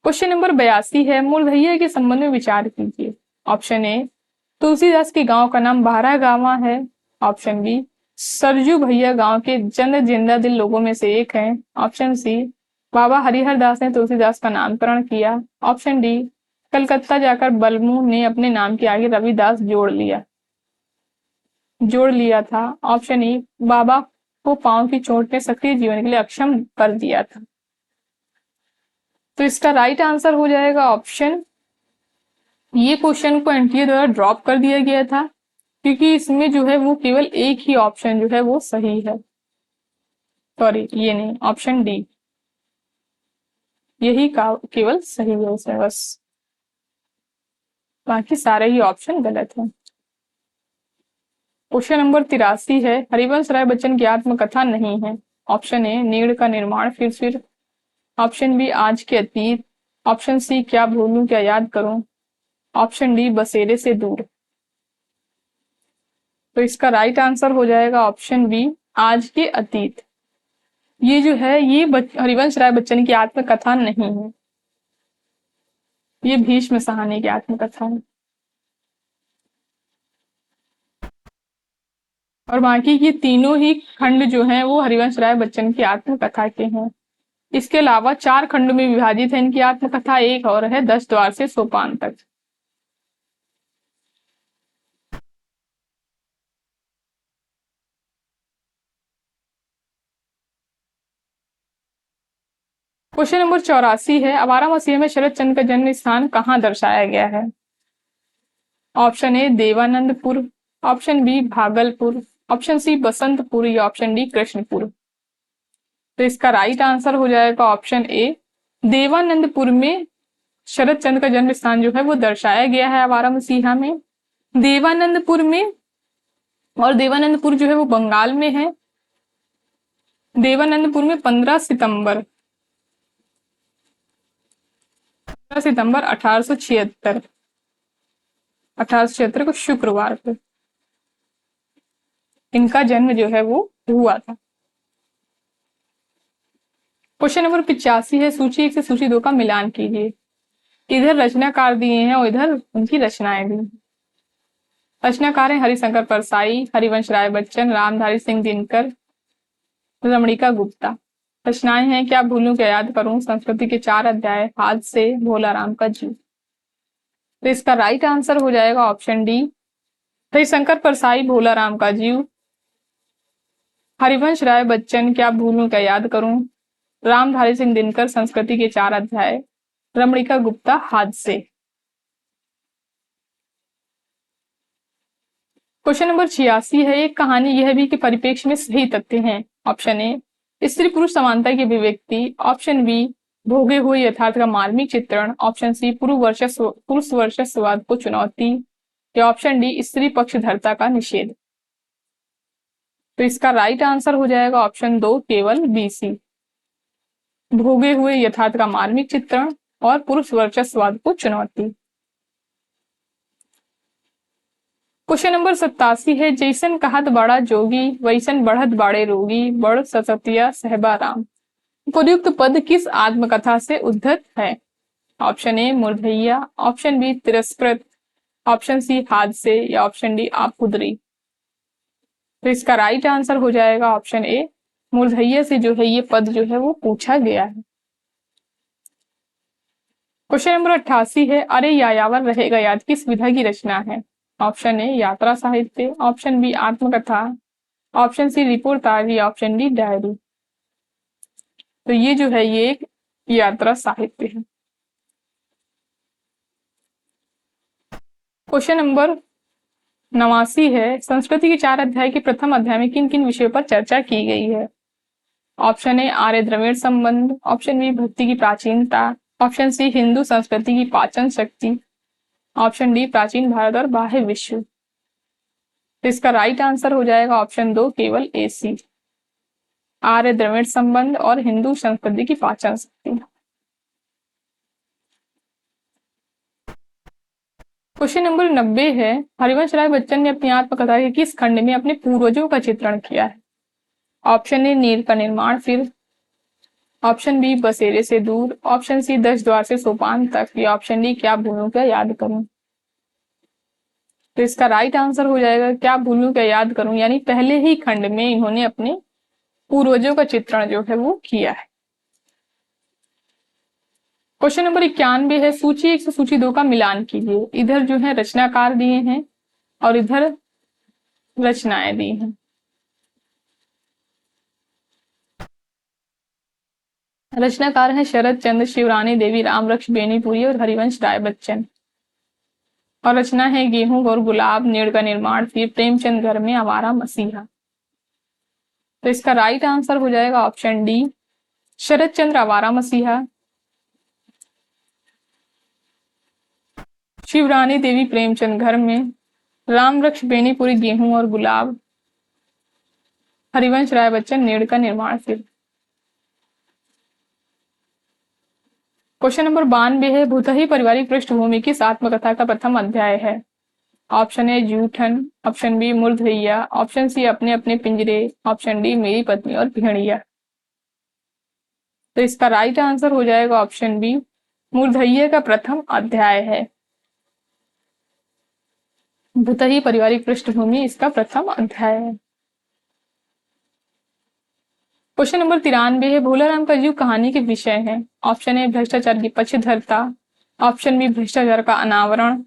Speaker 1: क्वेश्चन नंबर 82 है, मूलधैया के संबंध में विचार कीजिए। ऑप्शन ए तुलसीदास के गांव का नाम बारह गावा है, ऑप्शन बी सरजू भैया गांव के जन जिंदा दिल लोगों में से एक हैं, ऑप्शन सी बाबा हरिहर दास ने तुलसीदास का नामकरण किया, ऑप्शन डी कलकत्ता जाकर बलमू ने अपने नाम के आगे रविदास जोड़ लिया था, ऑप्शन ई बाबा को पांव की चोट ने सक्रिय जीवन के लिए अक्षम कर दिया था। तो इसका राइट आंसर हो जाएगा ऑप्शन, ये क्वेश्चन को एनटीए द्वारा ड्रॉप कर दिया गया था क्योंकि इसमें जो है वो केवल एक ही ऑप्शन जो है वो सही है, सॉरी ये नहीं, ऑप्शन डी यही केवल सही है उसमें, बस बाकी सारे ही ऑप्शन गलत हैं। क्वेश्चन नंबर 83 है, हरिवंश राय बच्चन की आत्मकथा नहीं है। ऑप्शन ए नीड़ का निर्माण फिर, ऑप्शन बी आज के अतीत, ऑप्शन सी क्या भूलूं क्या याद करूं, ऑप्शन डी बसेरे से दूर। तो इसका राइट आंसर हो जाएगा ऑप्शन बी आज के अतीत। ये जो है ये हरिवंश राय बच्चन की आत्मकथा नहीं है, ये भीष्म सहानी की आत्मकथा है। और बाकी ये तीनों ही खंड जो हैं वो हरिवंश राय बच्चन की आत्मकथा के हैं। इसके अलावा 4 खंड में विभाजित है इनकी आत्मकथा, एक और है 10 द्वार से सोपान तक। क्वेश्चन नंबर 84 है, आवारा मसीह में शरद चंद्र का जन्म स्थान कहाँ दर्शाया गया है? Option A Devanandpur, option B Bhagalpur, option C Basantpur या ऑप्शन डी कृष्णपुर। तो इसका राइट आंसर हो जाएगा ऑप्शन ए, देवानंदपुर में शरद चंद्र का जन्म स्थान जो है वो दर्शाया गया है आवारा मसीहा में, देवानंदपुर में। और देवानंदपुर जो है वो बंगाल में है। देवानंदपुर में 15 सितंबर 1876 को शुक्रवार को इनका जन्म जो है वो हुआ था। क्वेश्चन नंबर 85 है, सूची 1 से सूची 2 का मिलान कीजिए। इधर रचनाकार दिए हैं और इधर उनकी रचनाएं दी हैं। रचनाकार हैं हरिशंकर परसाई, हरिवंश राय बच्चन, रामधारी सिंह दिनकर, रमणिका गुप्ता। रचनाएं हैं क्या भूलूं क्या याद करूं, संस्कृति के 4 अध्याय, हाथ से, भोलाराम का जीव। तो इसका राइट आंसर हो जाएगा ऑप्शन डी, हरिशंकर परसाई, भोलाराम का जीव, हरिवंश राय बच्चन क्या भूलूं क्या याद करूं, रामधारी सिंह दिनकर संस्कृति के 4 अध्याय, रमणिका गुप्ता हाथ से। क्वेश्चन नंबर 86 है, एक कहानी यह भी कि परिप्रेक्ष्य में सही तथ्य हैं। ऑप्शन ए स्त्री पुरुष समानता की अभिव्यक्ति, ऑप्शन बी भोगे हुए यथार्थ का मार्मिक चित्रण, ऑप्शन सी पुरुष वर्चस्ववाद को चुनौती, या ऑप्शन डी स्त्री पक्षधरता का निषेध। तो इसका राइट आंसर हो जाएगा ऑप्शन 2 केवल बी सी, भोगे हुए यथार्थ का मार्मिक चित्रण और पुरुष वर्चस्ववाद को चुनौती। क्वेश्चन नंबर 87 है, जैसन कहत बड़ा जोगी वैसन बढ़त बाड़े रोगी, बड़ सततिया सहबा राम। उपयुक्त पद किस आत्मकथा से उद्धत है? Option A Murdahiya, option B Tiraskrit, option C Hadse, या ऑप्शन डी आपुदरी। तो इसका राइट आंसर हो जाएगा ऑप्शन ए, मुरधैया से जो है ये पद जो है वो पूछा गया है। क्वेश्चन नंबर 88 है, अरे यायावर रहेगा याद किस विधा की रचना है? ऑप्शन ए यात्रा साहित्य, ऑप्शन बी आत्मकथा, option C reportage, option D diary. तो ये जो है ये एक यात्रा साहित्य है। क्वेश्चन नंबर 89 है, संस्कृति के 4 अध्याय के प्रथम अध्याय में किन किन विषयों पर चर्चा की गई है? ऑप्शन ए आर्य द्रविड़ संबंध, ऑप्शन बी भक्ति की प्राचीनता, ऑप्शन सी हिंदू संस्कृति की पाचन शक्ति, ऑप्शन डी प्राचीन भारत और बाह्य विश्व। तो इसका राइट आंसर हो जाएगा ऑप्शन 2 केवल ए सी, आर्य द्रविड़ संबंध और हिंदू संस्कृति की पाचन शक्ति। क्वेश्चन नंबर 90 है, हरिवंश राय बच्चन ने अपनी आत्मकथा के किस खंड में अपने पूर्वजों का चित्रण किया है? ऑप्शन ए नील का निर्माण फिर, ऑप्शन बी बसेरे से दूर, ऑप्शन सी 10 द्वार से सोपान तक, या ऑप्शन डी क्या भूलूं क्या याद करूं। तो इसका राइट आंसर हो जाएगा क्या भूलूं क्या याद करूं, यानी पहले ही खंड में इन्होंने अपने पूर्वजों का चित्रण जो है वो किया है। क्वेश्चन नंबर 91 है, सूची 1 से सूची 2 का मिलान कीजिए। इधर जो है रचनाकार दिए हैं और इधर रचनाएं दी हैं। रचनाकार हैं शरद चंद्र, शिवरानी देवी, रामरक्ष बेनीपुरी और हरिवंश राय बच्चन। और रचना है गेहूं और गुलाब, नीड़ का निर्माण फिर, प्रेमचंद घर में, आवारा मसीहा। तो इसका राइट आंसर हो जाएगा ऑप्शन डी, शरद चंद्र आवारा मसीहा, शिवरानी देवी प्रेमचंद घर में, रामरक्ष बेनीपुरी गेहूं और गुलाब, हरिवंश राय बच्चन नीड़ का निर्माण फिर। क्वेश्चन नंबर 92 है, भूतही पारिवारिक पृष्ठभूमि किस आत्मकथा का प्रथम अध्याय है? Option A Joothan, option B Murdahiya, option C Apne Apne पिंजरे, ऑप्शन डी मेरी पत्नी और भेड़िया। तो इसका राइट आंसर हो जाएगा ऑप्शन बी, मुरधैया का प्रथम अध्याय है। भूतही पारिवारिक पृष्ठभूमि इसका प्रथम अध्याय है। क्वेश्चन नंबर 93 है, भोलाराम का जीव कहानी के विषय है। ऑप्शन ए भ्रष्टाचार की पक्षधरता, ऑप्शन बी भ्रष्टाचार का अनावरण,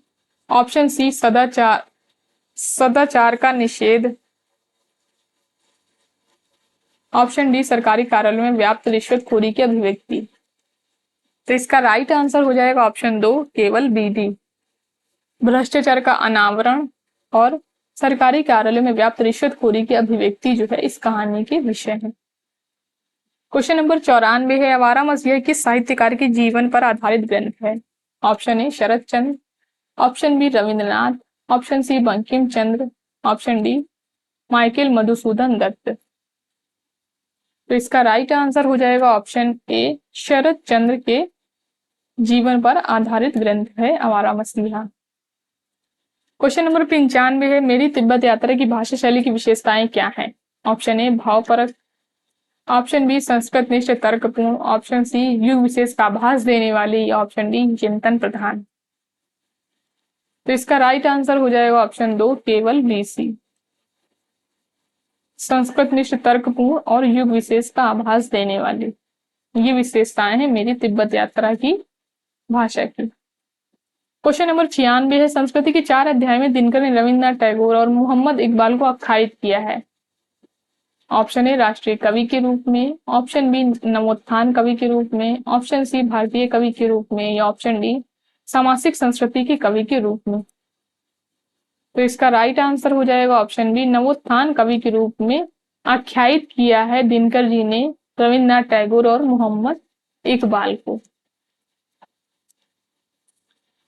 Speaker 1: ऑप्शन सी सदाचार का निषेध, ऑप्शन डी सरकारी कार्यालयों में व्याप्त रिश्वतखोरी की अभिव्यक्ति। तो इसका राइट आंसर हो जाएगा ऑप्शन 2 केवल बी। भ्रष्टाचार का अनावरण और सरकारी कार्यालयों में व्याप्त रिश्वतखोरी की अभिव्यक्ति जो है इस कहानी के विषय है। क्वेश्चन नंबर 94 है, आवारा मसीहा किस साहित्यकार के जीवन पर आधारित ग्रंथ है? Option A Sharad Chandra, option B Rabindranath, option C Bankim Chandra, option D Michael Madhusudan Dutt. तो इसका राइट आंसर हो जाएगा ऑप्शन ए शरद चंद्र के जीवन पर आधारित ग्रंथ है आवारा मसीहा। क्वेश्चन नंबर 95 है, मेरी तिब्बत यात्रा की भाषा शैली की विशेषताएं क्या हैं? ऑप्शन ए भावपरक, ऑप्शन बी संस्कृत निष्ठ तर्कपूर्ण, ऑप्शन सी युग विशेष का आभास देने वाली, ऑप्शन डी चिंतन प्रधान। तो इसका राइट आंसर हो जाएगा ऑप्शन 2 केवल बी सी, संस्कृत निष्ठ तर्कपूर्ण और युग विशेष का आभास देने वाली। ये विशेषताएं हैं मेरी तिब्बत यात्रा की भाषा की। क्वेश्चन नंबर 96 है, संस्कृति के 4 अध्याय में दिनकर ने रविन्द्रनाथ टैगोर और मोहम्मद इकबाल को आख्यायित किया है। ऑप्शन ए राष्ट्रीय कवि के रूप में, ऑप्शन बी नवोत्थान कवि के रूप में, ऑप्शन सी भारतीय कवि के रूप में, या ऑप्शन डी सामासिक संस्कृति के कवि के रूप में। तो इसका राइट आंसर हो जाएगा ऑप्शन बी नवोत्थान कवि के रूप में आख्यायित किया है दिनकर जी ने रविन्द्रनाथ टैगोर और मोहम्मद इकबाल को।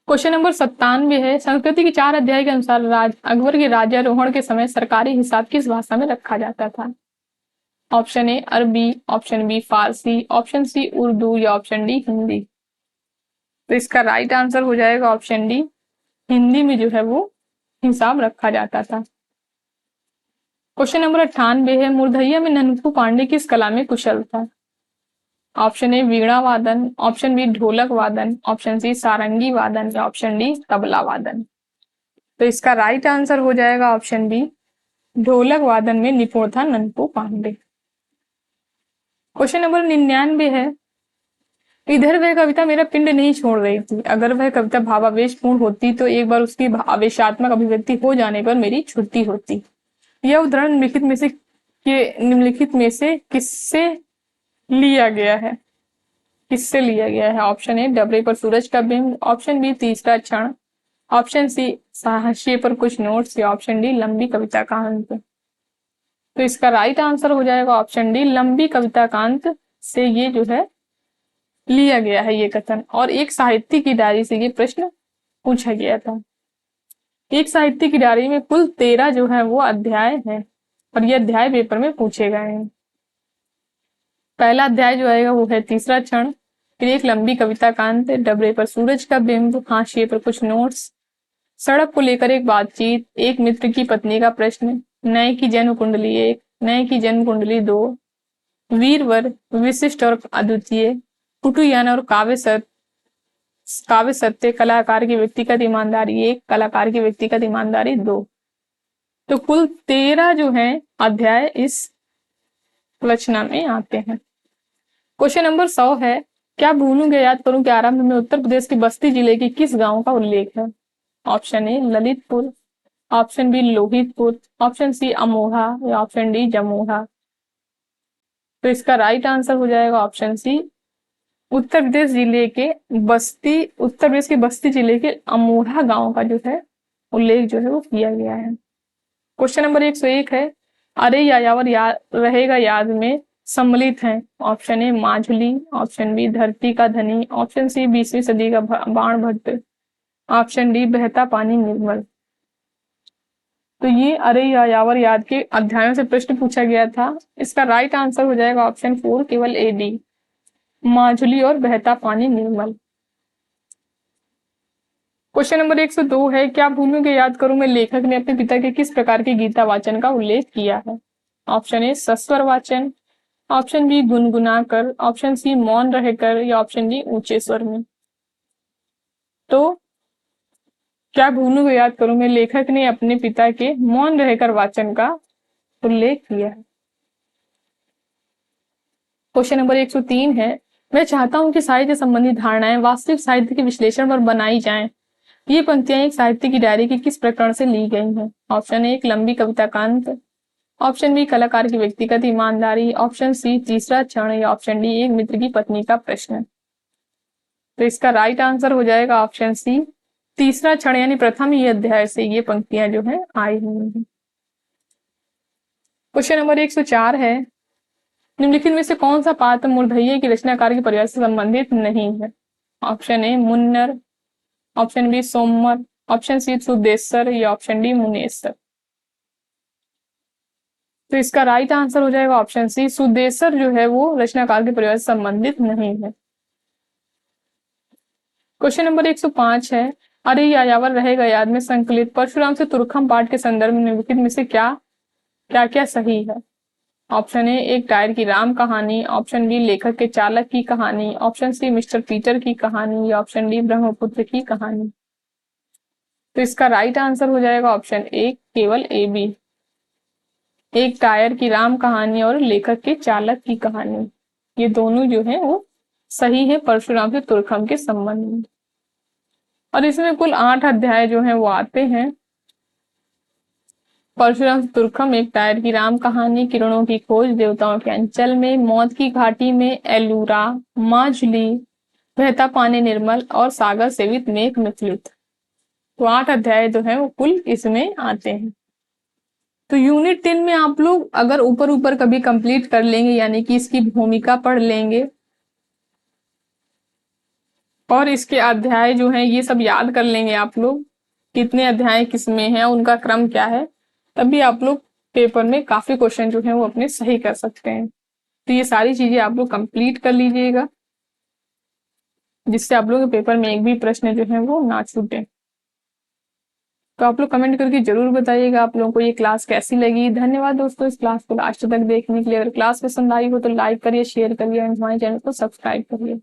Speaker 1: क्वेश्चन नंबर 97 है, संस्कृति के 4 अध्याय के अनुसार अकबर के राज्यारोहण के समय सरकारी हिसाब किस भाषा में रखा जाता था? ऑप्शन ए अरबी, ऑप्शन बी फारसी, ऑप्शन सी उर्दू, या ऑप्शन डी हिंदी। तो इसका राइट आंसर हो जाएगा ऑप्शन डी हिंदी में जो है वो हिसाब रखा जाता था। क्वेश्चन नंबर 98 है, मूर्धइया में ननकू पांडे किस कला में कुशल था? ऑप्शन ए वीणा वादन, ऑप्शन बी ढोलक वादन, ऑप्शन सी सारंगी वादन, या ऑप्शन डी तबला वादन। तो इसका राइट आंसर हो जाएगा ऑप्शन बी ढोलक वादन में निपुण था ननकू पांडे। क्वेश्चन नंबर 99 है, इधर वह कविता मेरा पिंड नहीं छोड़ रही थी, अगर वह कविता भावावेशपूर्ण होती तो एक बार उसकी आवेशात्मक अभिव्यक्ति हो जाने पर मेरी छुट्टी होती। यह उदाहरण निम्नलिखित में से किससे लिया गया है? किससे लिया गया है? ऑप्शन ए डबरे पर सूरज का बिंब, ऑप्शन बी तीसरा क्षण, ऑप्शन सी हाशिए पर कुछ नोट्स, या ऑप्शन डी लंबी कविता का अंत। तो इसका राइट आंसर हो जाएगा ऑप्शन डी लंबी कविता का अंत से ये जो है लिया गया है ये कथन। और एक साहित्य की डायरी से ये प्रश्न पूछा गया था। एक साहित्य की डायरी में कुल 13 जो है वो अध्याय है और ये अध्याय पेपर में पूछे गए हैं। पहला अध्याय जो आएगा वो है तीसरा क्षण, फिर एक लंबी कविता का अंत, डबरे पर सूरज का बिंब, हाशिए पर कुछ नोट्स, सड़क को लेकर एक बातचीत, एक मित्र की पत्नी का प्रश्न, नए की जन्म कुंडली 1, नए की जन्म कुंडली 2, वीरवर, विशिष्ट और अद्वितीय, कुटुयान और काव्य सत्य, कलाकार की व्यक्तिगत ईमानदारी 1, कलाकार की व्यक्तिगत ईमानदारी 2। तो कुल 13 जो है अध्याय इस रचना में आते हैं। क्वेश्चन नंबर 100 है, क्या भूलूंगा याद करूं के आरंभ में उत्तर प्रदेश के बस्ती जिले के किस गांव का उल्लेख है? Option A Lalitpur, option B Lohitpur, option C Amoha, या ऑप्शन डी जमोहा। तो इसका राइट आंसर हो जाएगा ऑप्शन सी उत्तर प्रदेश के बस्ती जिले के अमोहा गांव का जो है उल्लेख जो है वो किया गया है। क्वेश्चन नंबर 101 है, अरे यायावर रहेगा याद में सम्मिलित हैं। Option A Majuli, option B धरती का धनी, ऑप्शन सी 20वीं सदी का बाण भट्ट, ऑप्शन डी बहता पानी निर्मल। तो ये अरे यायावर याद के अध्यायों से प्रश्न पूछा गया था। इसका राइट आंसर हो जाएगा ऑप्शन 4 केवल ए डी माजुली और बहता पानी निर्मल। क्वेश्चन नंबर 102 है, क्या भूलूं के याद करूं में लेखक ने अपने पिता के किस प्रकार के गीता वाचन का उल्लेख किया है? ऑप्शन ए सस्वर वाचन, ऑप्शन बी गुनगुनाकर, ऑप्शन सी मौन रहकर, या ऑप्शन डी ऊंचे स्वर में। तो क्या भूलूं के याद करूं में लेखक ने अपने पिता के मौन रहकर वाचन का उल्लेख किया है। क्वेश्चन नंबर 103 है, मैं चाहता हूं कि साहित्य संबंधी धारणाएं वास्तविक साहित्य के विश्लेषण पर बनाई जाएं। ये पंक्तियां एक साहित्य की डायरी के किस प्रकरण से ली गई हैं? ऑप्शन ए एक लंबी कविता का अंत, ऑप्शन बी कलाकार की व्यक्तिगत ईमानदारी, ऑप्शन सी तीसरा क्षण, या ऑप्शन डी एक मित्र की पत्नी का प्रश्न। तो इसका राइट आंसर हो जाएगा ऑप्शन सी, तीसरा क्षण यानी प्रथम ही अध्याय से ये पंक्तियां जो है आई हुई हैं। क्वेश्चन नंबर 104 है, निम्नलिखित में से कौन सा पात्र मूर्धन्य की रचनाकार के परिवार से संबंधित नहीं है? Option A Munnar, option B Somar, option C Sudeshar या ऑप्शन डी मुनेश्वर। तो इसका राइट आंसर हो जाएगा ऑप्शन सी, सुदेशर जो है वो रचनाकार के परिवार से संबंधित नहीं है। क्वेश्चन नंबर 105 है, अरे यायावर रहेगा याद में संकलित परशुराम से तुरखम पाठ के संदर्भ में निम्नलिखित में से क्या क्या क्या सही है? ऑप्शन ए एक टायर की राम कहानी, ऑप्शन बी लेखक के चालक की कहानी, ऑप्शन सी मिस्टर पीटर की कहानी या ऑप्शन डी ब्रह्मपुत्र की कहानी। तो इसका राइट आंसर हो जाएगा ऑप्शन ए, केवल ए बी, एक टायर की राम कहानी और लेखक के चालक की कहानी, ये दोनों जो है वो सही है परशुराम से तुरखम के संबंध में। और इसमें कुल 8 अध्याय जो है वो आते हैं। परशुराम से तुरखम, एक टायर की राम कहानी, किरणों की खोज, देवताओं के अंचल में, मौत की घाटी में, एलूरा, माजुली, बहता पानी निर्मल और सागर सेवित मेघ मिथिलित। तो 8 अध्याय जो है वो कुल इसमें आते हैं। तो यूनिट 10 में आप लोग अगर ऊपर ऊपर कभी कंप्लीट कर लेंगे यानी कि इसकी भूमिका पढ़ लेंगे और इसके अध्याय जो है ये सब याद कर लेंगे, आप लोग कितने अध्याय किसमें हैं, उनका क्रम क्या है, तभी आप लोग पेपर में काफी क्वेश्चन जो है वो अपने सही कर सकते हैं। तो ये सारी चीजें आप लोग कंप्लीट कर लीजिएगा जिससे आप लोग के पेपर में एक भी प्रश्न जो है वो ना छूटे। तो आप लोग कमेंट करके जरूर बताइएगा आप लोगों को ये क्लास कैसी लगी। धन्यवाद दोस्तों इस क्लास को लास्ट तक देखने के लिए। अगर क्लास पसंद आई हो तो लाइक करिए, शेयर करिए और हमारे चैनल को सब्सक्राइब करिए।